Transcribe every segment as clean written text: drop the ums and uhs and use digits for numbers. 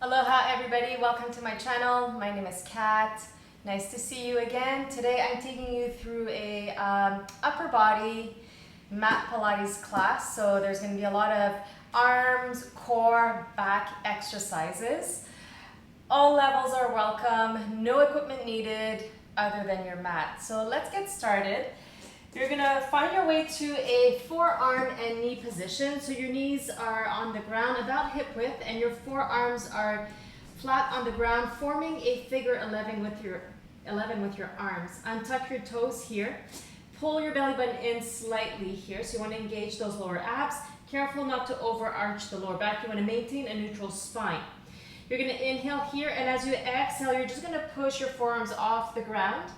Aloha everybody, welcome to my channel. My name is Kat. Nice to see you again. Today I'm taking you through a upper body mat Pilates class. So there's going to be a lot of arms, core, back exercises. All levels are welcome, no equipment needed other than your mat. So let's get started. You're gonna find your way to a forearm and knee position. So your knees are on the ground about hip width and your forearms are flat on the ground, forming a figure 11 with your arms. Untuck your toes here. Pull your belly button in slightly here. So you wanna engage those lower abs. Careful not to overarch the lower back. You wanna maintain a neutral spine. You're gonna inhale here, and as you exhale, you're just gonna push your forearms off the ground,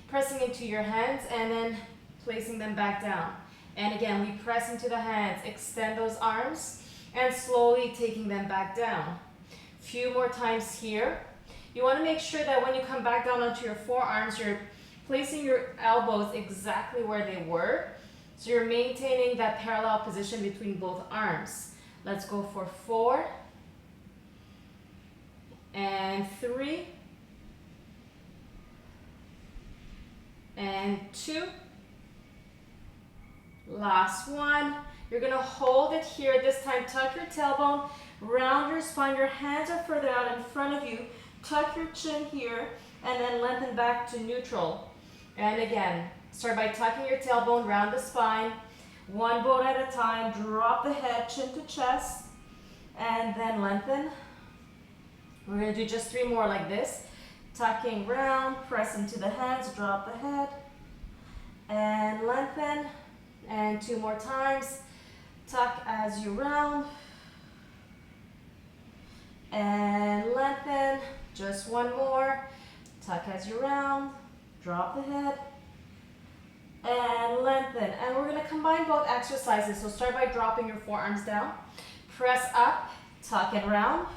pressing into your hands, and then placing them back down. And again, we press into the hands, extend those arms, and slowly taking them back down. Few more times here. You want to make sure that when you come back down onto your forearms, you're placing your elbows exactly where they were. So you're maintaining that parallel position between both arms. Let's go for 4 and 3 and 2. Last one. You're gonna hold it here. This time, tuck your tailbone, round your spine. Your hands are further out in front of you. Tuck your chin here, and then lengthen back to neutral. And again, start by tucking your tailbone, round the spine. One bone at a time. Drop the head, chin to chest, and then lengthen. We're gonna do just 3 more like this. Tucking round, press into the hands, drop the head, and lengthen. And 2 more times. Tuck as you round. And lengthen. Just 1 more. Tuck as you round. Drop the head. And lengthen. And we're going to combine both exercises. So start by dropping your forearms down. Press up. Tuck and round.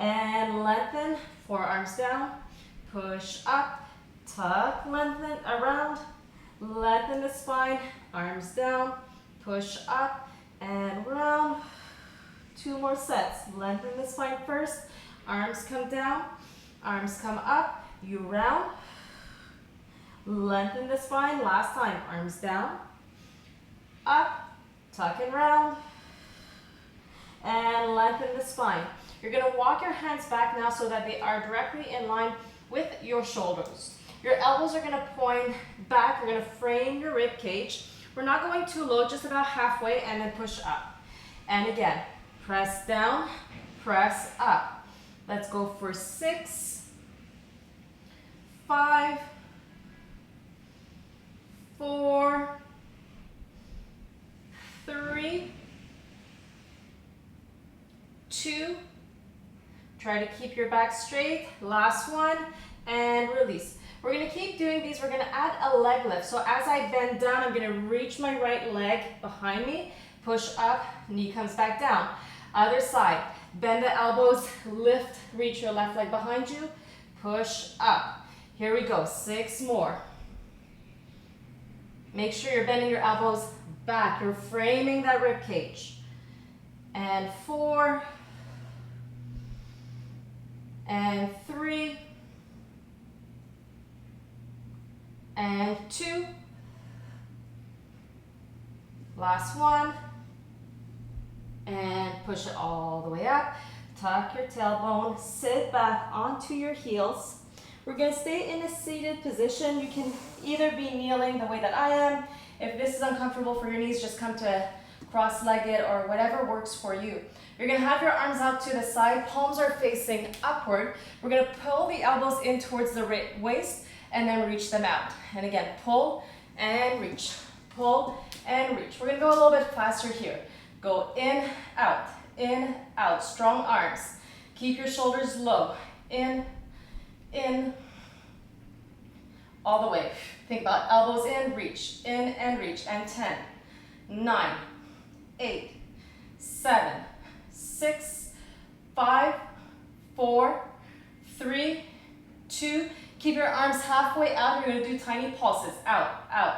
And lengthen. Forearms down. Push up. Tuck, lengthen, around. Lengthen the spine, arms down, push up and round. 2 more sets. Lengthen the spine first, arms come down, arms come up, you round. Lengthen the spine, last time, arms down, up, tuck and round, and lengthen the spine. You're gonna walk your hands back now so that they are directly in line with your shoulders. Your elbows are gonna point back. You're gonna frame your rib cage. We're not going too low, just about halfway, and then push up. And again, press down, press up. Let's go for 6, 5, 4, 3, 2. Try to keep your back straight. Last one, and release. We're gonna keep doing these. We're gonna add a leg lift. So as I bend down, I'm gonna reach my right leg behind me, push up, knee comes back down. Other side, bend the elbows, lift, reach your left leg behind you, push up. Here we go, 6 more. Make sure you're bending your elbows back. You're framing that rib cage. And 4, and 3, and 2, last one, and push it all the way up. Tuck your tailbone, sit back onto your heels. We're gonna stay in a seated position. You can either be kneeling the way that I am. If this is uncomfortable for your knees, just come to cross-legged or whatever works for you. You're gonna have your arms out to the side, palms are facing upward. We're gonna pull the elbows in towards the waist, and then reach them out. And again, pull and reach, pull and reach. We're gonna go a little bit faster here. Go in, out, strong arms. Keep your shoulders low, in, all the way. Think about elbows in and reach, and 10, 9, 8, 7, 6, 5, 4, 3, 2, keep your arms halfway out. You're gonna do tiny pulses. Out, out.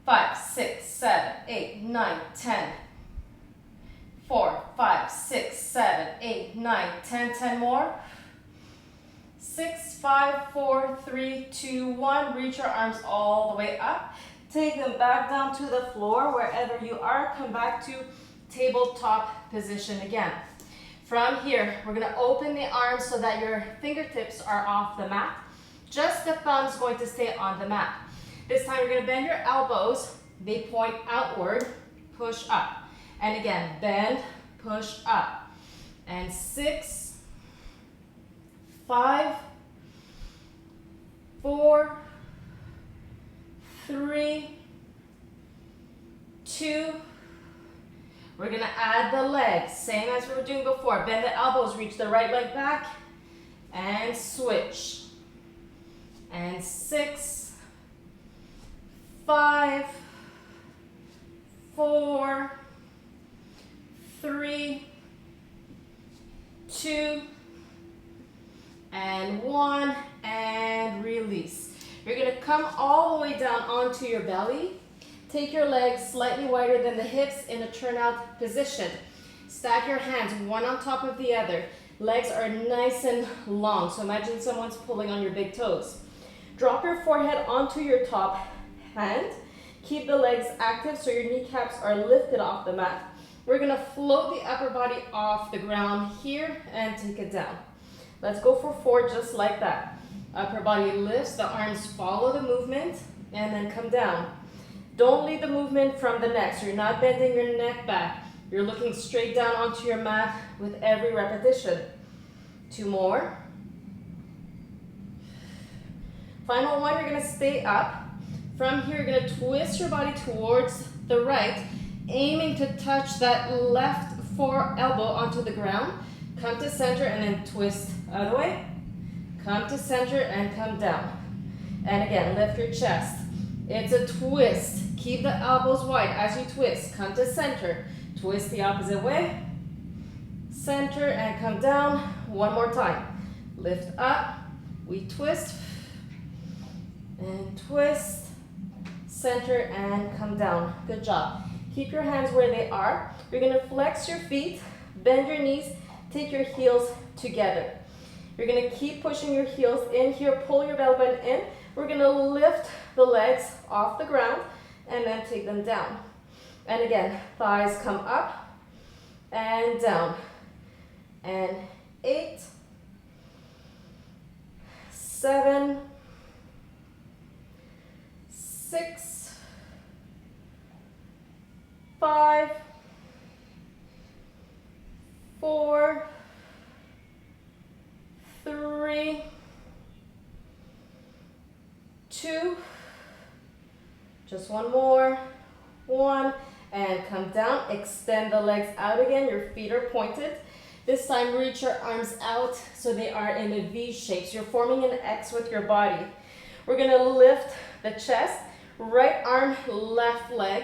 5, 6, 7, 8, 9, 10, 4, 5, 6, 7, 8, 9, 10, 10 more. 6, 5, 4, 3, 2, 1. Reach your arms all the way up. Take them back down to the floor. Wherever you are, come back to tabletop position again. From here, we're going to open the arms so that your fingertips are off the mat. Just the thumb's going to stay on the mat. This time, you're going to bend your elbows. They point outward. Push up. And again, bend, push up. And 6, 5, 4, 3, 2. We're going to add the legs, same as we were doing before. Bend the elbows, reach the right leg back, and switch. And 6, 5, 4, 3, 2, and 1, and release. You're going to come all the way down onto your belly. Take your legs slightly wider than the hips in a turnout position. Stack your hands one on top of the other. Legs are nice and long, so imagine someone's pulling on your big toes. Drop your forehead onto your top hand. Keep the legs active so your kneecaps are lifted off the mat. We're going to float the upper body off the ground here and take it down. Let's go for 4 just like that. Upper body lifts, the arms follow the movement, and then come down. Don't lead the movement from the neck, so you're not bending your neck back. You're looking straight down onto your mat with every repetition. 2 more. Final one, you're going to stay up. From here, you're going to twist your body towards the right, aiming to touch that left elbow onto the ground. Come to center and then twist other way. Come to center and come down. And again, lift your chest. It's a twist. Keep the elbows wide as you twist. Come to center. Twist the opposite way. Center and come down. One more time. Lift up. We twist. And twist. Center and come down. Good job. Keep your hands where they are. You're going to flex your feet. Bend your knees. Take your heels together. You're going to keep pushing your heels in here. Pull your belly button in. We're going to lift the legs off the ground and then take them down. And again, thighs come up and down. And 8, 7, 6, 5, 4, 3, 2, just one more, 1, and come down. Extend the legs out again. Your feet are pointed. This time, reach your arms out so they are in a V shape. So you're forming an X with your body. We're going to lift the chest, right arm, left leg,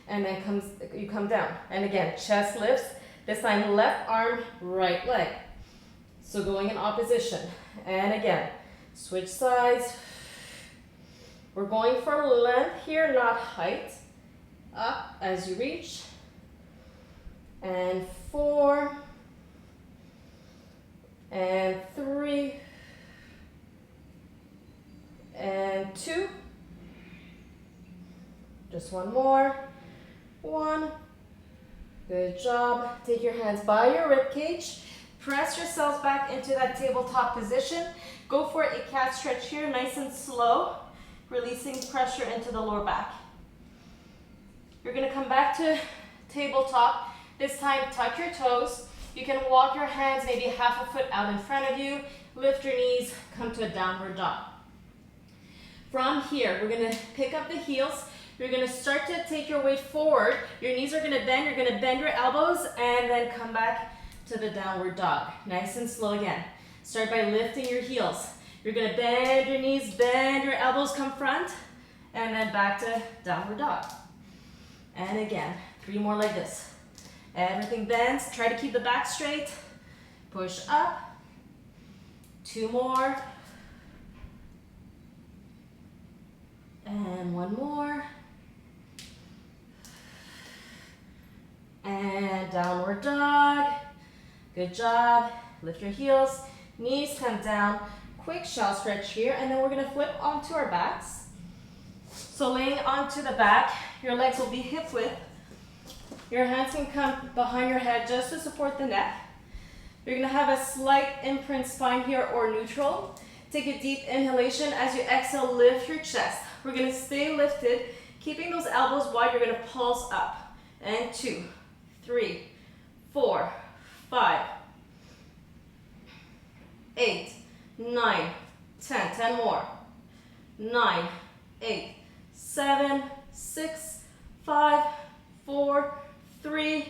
and then you come down. And again, chest lifts. This time, left arm, right leg. So going in opposition. And again, switch sides. We're going for length here, not height. Up as you reach. And 4. And 3. And 2. Just one more. 1. Good job. Take your hands by your rib cage. Press yourselves back into that tabletop position. Go for a cat stretch here, nice and slow, releasing pressure into the lower back. You're going to come back to tabletop. This time, tuck your toes. You can walk your hands maybe half a foot out in front of you. Lift your knees, come to a downward dog. From here, we're going to pick up the heels. You're going to start to take your weight forward. Your knees are going to bend. You're going to bend your elbows and then come back to the downward dog. Nice and slow again. Start by lifting your heels. You're going to bend your knees, bend your elbows, come front, and then back to downward dog. And again, 3 more like this. Everything bends. Try to keep the back straight. Push up. 2 more. And 1 more. And and downward dog. Good job. Lift your heels, knees come down. Quick shell stretch here, and then we're gonna flip onto our backs. So laying onto the back, your legs will be hip width. Your hands can come behind your head just to support the neck. You're gonna have a slight imprint spine here or neutral. Take a deep inhalation. As you exhale, lift your chest. We're gonna stay lifted, keeping those elbows wide. You're gonna pulse up. And 2, 3, 4, 5, 8, 9, 10. 10 more. 9, 8, 7, 6, 5, 4, 3,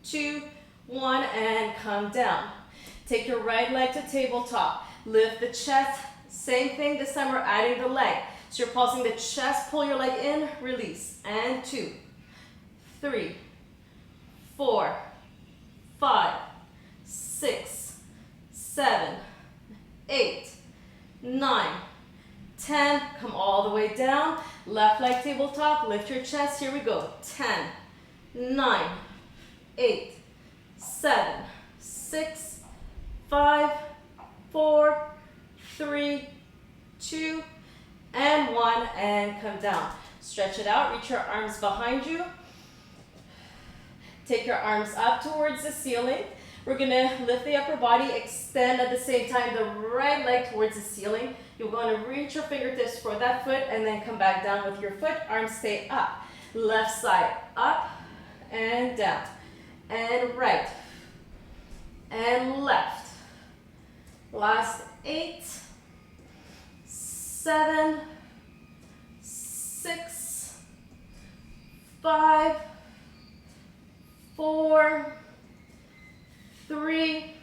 2, 1, and come down. Take your right leg to tabletop. Lift the chest. Same thing, this time we're adding the leg. So you're pulsing the chest, pull your leg in, release. And 2, 3, 4, 5, 6, 7, 8, 9, 10. Come all the way down. Left leg tabletop, lift your chest. Here we go. 10, 9, 8, 7, 6, 5, 4, 3, 2, and 1, and come down. Stretch it out, reach your arms behind you. Take your arms up towards the ceiling. We're gonna lift the upper body, extend at the same time the right leg towards the ceiling. You're gonna reach your fingertips for that foot and then come back down with your foot. Arms stay up. Left side up and down. And right. And left. Last 8, 7, 6, 5, 4, 3,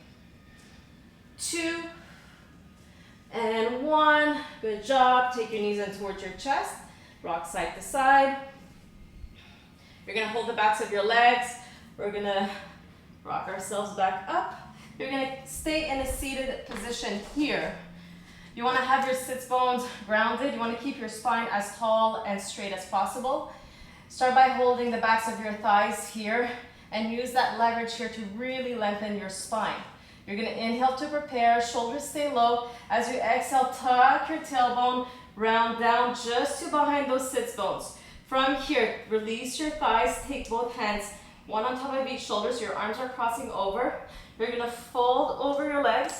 2, and 1. Good job. Take your knees in towards your chest. Rock side to side. You're going to hold the backs of your legs. We're going to rock ourselves back up. You're going to stay in a seated position here. You want to have your sits bones grounded. You want to keep your spine as tall and straight as possible. Start by holding the backs of your thighs here and use that leverage here to really lengthen your spine. You're going to inhale to prepare, shoulders stay low. As you exhale, tuck your tailbone, round down just to behind those sits bones. From here, release your thighs, take both hands, one on top of each shoulder, so your arms are crossing over. You're going to fold over your legs,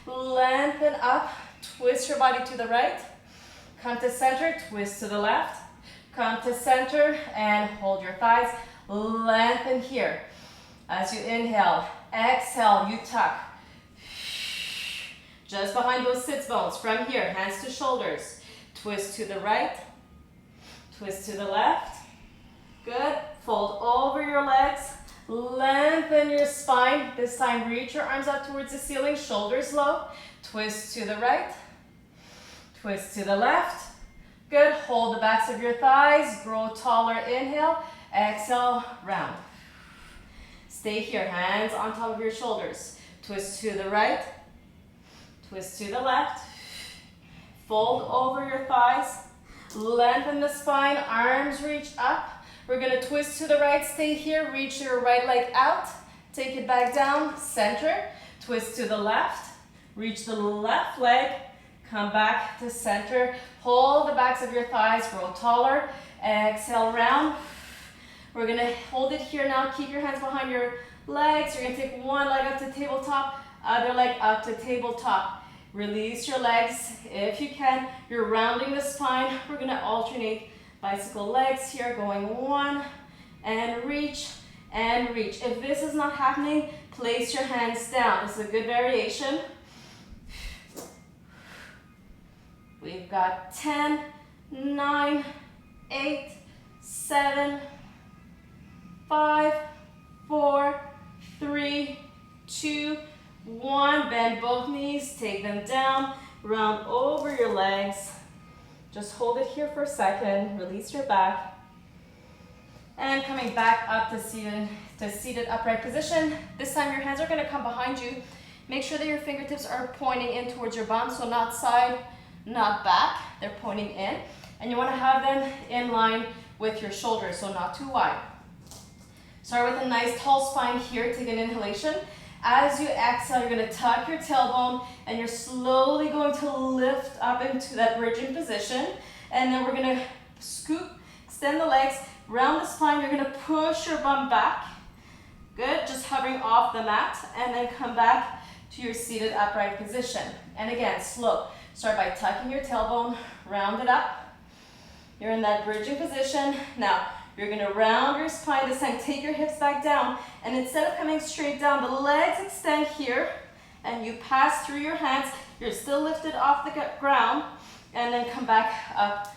lengthen up, twist your body to the right, come to center, twist to the left, come to center, and hold your thighs, lengthen here. As you inhale, exhale, you tuck. Just behind those sits bones. From here, hands to shoulders. Twist to the right, twist to the left. Good. Fold over your legs. Lengthen your spine. This time, reach your arms up towards the ceiling, shoulders low. Twist to the right, twist to the left. Good. Hold the backs of your thighs. Grow taller. Inhale. Exhale, round. Stay here. Hands on top of your shoulders. Twist to the right, twist to the left. Fold over your thighs. Lengthen the spine. Arms reach up. We're going to twist to the right. Stay here. Reach your right leg out. Take it back down. Center. Twist to the left. Reach the left leg. Come back to center. Hold the backs of your thighs. Grow taller. Exhale, round. We're going to hold it here now. Keep your hands behind your legs. You're going to take one leg up to tabletop, other leg up to tabletop. Release your legs if you can. You're rounding the spine. We're going to alternate bicycle legs here, going one, and reach, and reach. If this is not happening, place your hands down. This is a good variation. We've got 10, 9, 8, 7, 5, 4, 3, 2, 1. Bend both knees, take them down, round over your legs. Just hold it here for a second, release your back. And coming back up to seated upright position. This time your hands are going to come behind you. Make sure that your fingertips are pointing in towards your bum, so not side, not back. They're pointing in. And you want to have them in line with your shoulders, so not too wide. Start with a nice tall spine here. Take an inhalation. As you exhale, you're going to tuck your tailbone and you're slowly going to lift up into that bridging position. And then we're going to scoop, extend the legs, round the spine. You're going to push your bum back. Good, just hovering off the mat, and then come back to your seated upright position. And again, slow. Start by tucking your tailbone, round it up. You're in that bridging position. Now, you're gonna round your spine this time. Take your hips back down, and instead of coming straight down, the legs extend here, and you pass through your hands. You're still lifted off the ground, and then come back up,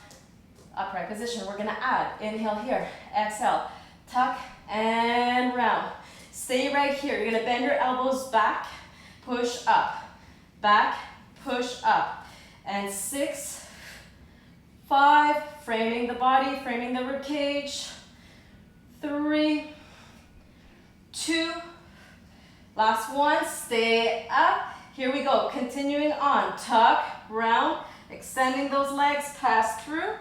upright position. We're gonna add, inhale here, exhale, tuck and round. Stay right here. You're gonna bend your elbows back, push up, back, push up. And 6, 5, framing the body, framing the rib cage. 3, 2, last one, stay up. Here we go, continuing on. Tuck, round, extending those legs, pass through,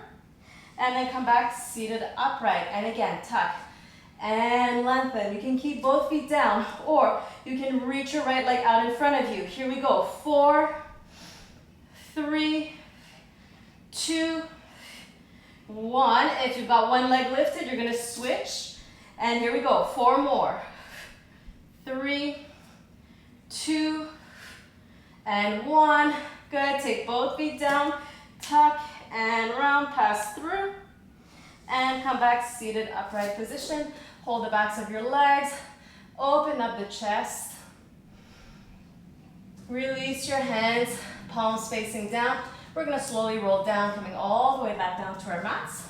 and then come back seated upright. And again, tuck and lengthen. You can keep both feet down, or you can reach your right leg out in front of you. Here we go. 4, 3, 2, 1. If you've got one leg lifted, you're gonna switch. And here we go. 4 more. 3, 2, and 1. Good. Take both feet down, tuck and round, pass through, and come back seated upright position. Hold the backs of your legs, open up the chest. Release your hands, palms facing down. We're gonna slowly roll down, coming all the way back down to our mats.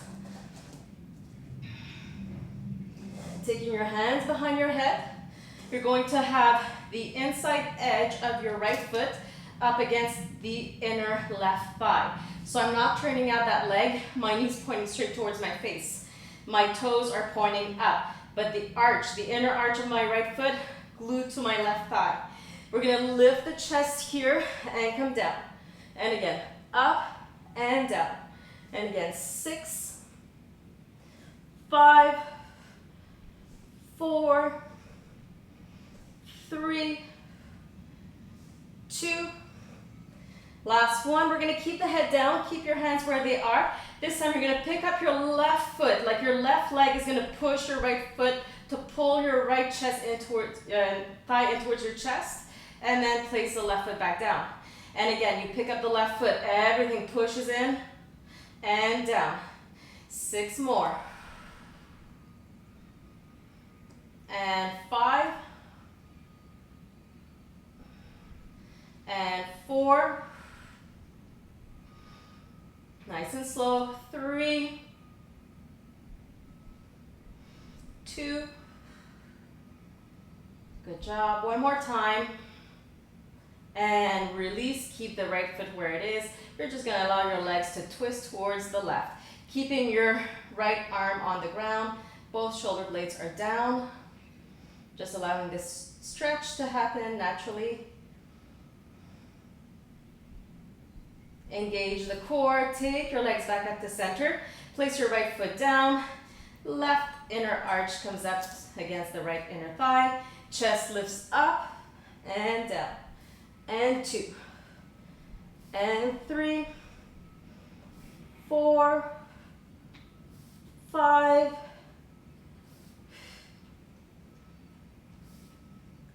Taking your hands behind your head, you're going to have the inside edge of your right foot up against the inner left thigh. So I'm not turning out that leg. My knee's pointing straight towards my face. My toes are pointing up, but the arch, the inner arch of my right foot, glued to my left thigh. We're gonna lift the chest here and come down. And again, up and down. And again, 6, 5, 4, 3, 2, last one. We're gonna keep the head down, keep your hands where they are. This time you're gonna pick up your left foot, like your left leg is gonna push your right foot to pull your right chest in towards, thigh in towards your chest, and then place the left foot back down. And again, you pick up the left foot, everything pushes in and down. 6 more. And 5. And 4. Nice and slow. 3, 2. Good job. One more time. And release. Keep the right foot where it is. You're just going to allow your legs to twist towards the left. Keeping your right arm on the ground. Both shoulder blades are down. Just allowing this stretch to happen naturally. Engage the core. Take your legs back up to center. Place your right foot down. Left inner arch comes up against the right inner thigh. Chest lifts up and down. And 2. And 3. 4. 5.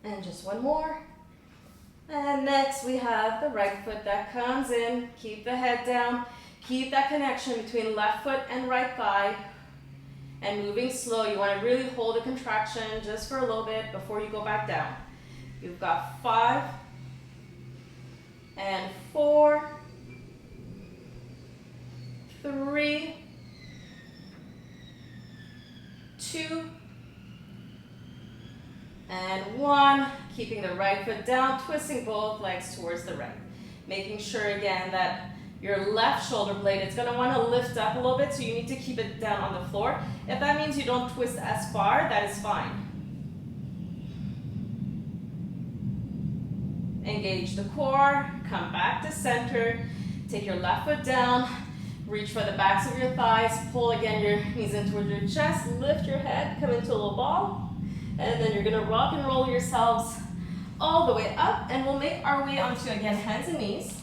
And just one more. And next we have the right foot that comes in. Keep the head down. Keep that connection between left foot and right thigh. And moving slow, you want to really hold a contraction just for a little bit before you go back down. You've got 5 and 4, 3, 2, and 1. Keeping the right foot down, twisting both legs towards the right. Making sure again that your left shoulder blade is going to want to lift up a little bit, so you need to keep it down on the floor. If that means you don't twist as far, that is fine. Engage the core, come back to center, take your left foot down, reach for the backs of your thighs, pull again your knees in towards your chest, lift your head, come into a little ball, And then you're gonna rock and roll yourselves all the way up, and we'll make our way onto, again, hands and knees.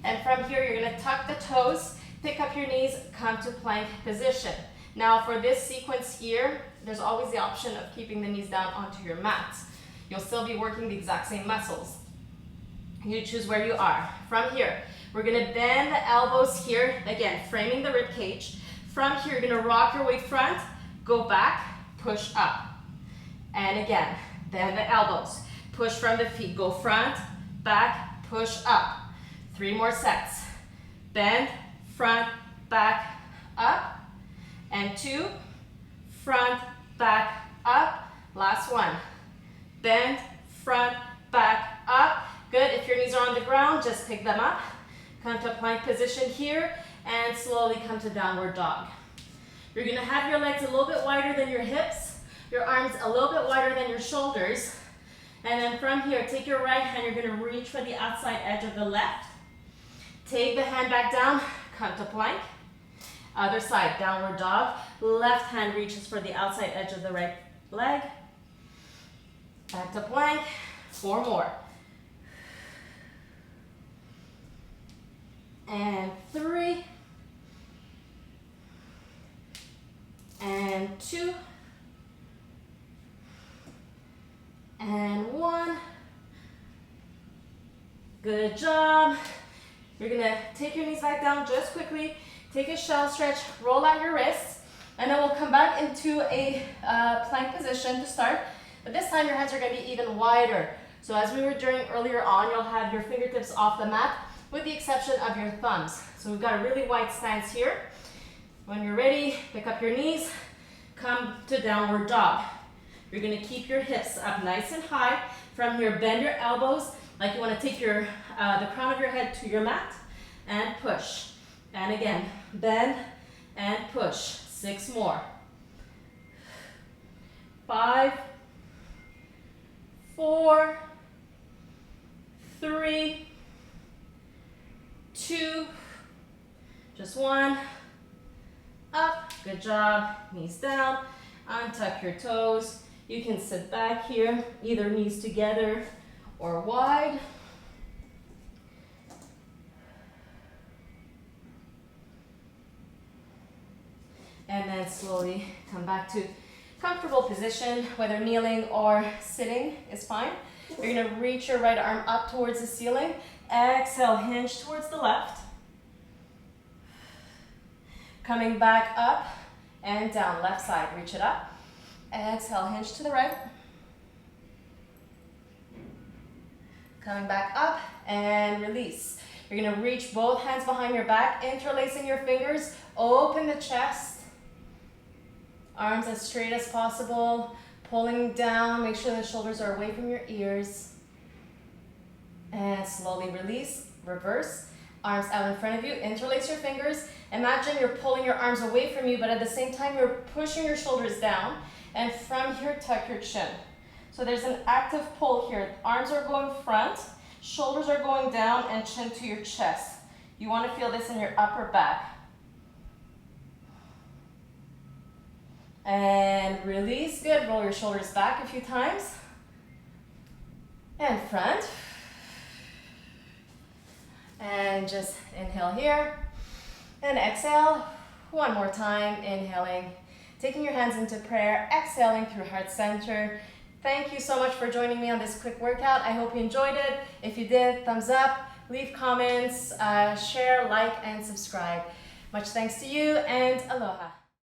And from here, you're gonna tuck the toes, pick up your knees, come to plank position. Now for this sequence here, there's always the option of keeping the knees down onto your mat. You'll still be working the exact same muscles. You choose where you are. From here, we're gonna bend the elbows here, again, framing the rib cage. From here, you're gonna rock your way front, go back, push up. And again, bend the elbows. Push from the feet, go front, back, push up. 3 more sets. Bend, front, back, up. And 2, front, back, up. Last one. Bend, front, back, up. Good. If your knees are on the ground, just pick them up. Come to plank position here and slowly come to downward dog. You're going to have your legs a little bit wider than your hips, your arms a little bit wider than your shoulders. And then from here, take your right hand, you're going to reach for the outside edge of the left. Take the hand back down, come to plank. Other side, downward dog. Left hand reaches for the outside edge of the right leg. Back to plank. 4 more. And 3. And 2. And 1. Good job. You're gonna take your knees back down just quickly. Take a shell stretch, roll out your wrists, and then we'll come back into a plank position to start. But this time your hands are gonna be even wider. So as we were doing earlier on, you'll have your fingertips off the mat with the exception of your thumbs. So we've got a really wide stance here. When you're ready, pick up your knees, come to downward dog. You're gonna keep your hips up nice and high. From here, bend your elbows like you wanna take your the crown of your head to your mat and push. And again, bend and push. 6 more. 5, 4, 3, 2, just 1. Up, good job. Knees down, untuck your toes. You can sit back here, either knees together or wide. And then slowly come back to comfortable position, whether kneeling or sitting is fine. You're gonna reach your right arm up towards the ceiling. Exhale, hinge towards the left. Coming back up and down, left side, reach it up. Exhale, hinge to the right. Coming back up and release. You're gonna reach both hands behind your back, interlacing your fingers, open the chest. Arms as straight as possible, pulling down, make sure the shoulders are away from your ears. And slowly release, reverse. Arms out in front of you, interlace your fingers. Imagine you're pulling your arms away from you, but at the same time you're pushing your shoulders down. And from here, tuck your chin. So there's an active pull here. Arms are going front, shoulders are going down, and chin to your chest. You want to feel this in your upper back. And release, good. Roll your shoulders back a few times. And front. And just inhale here. And exhale. 1 more time, inhaling. Taking your hands into prayer, exhaling through heart center. Thank you so much for joining me on this quick workout. I hope you enjoyed it. If you did, thumbs up, leave comments, share, like, and subscribe. Much thanks to you, and aloha.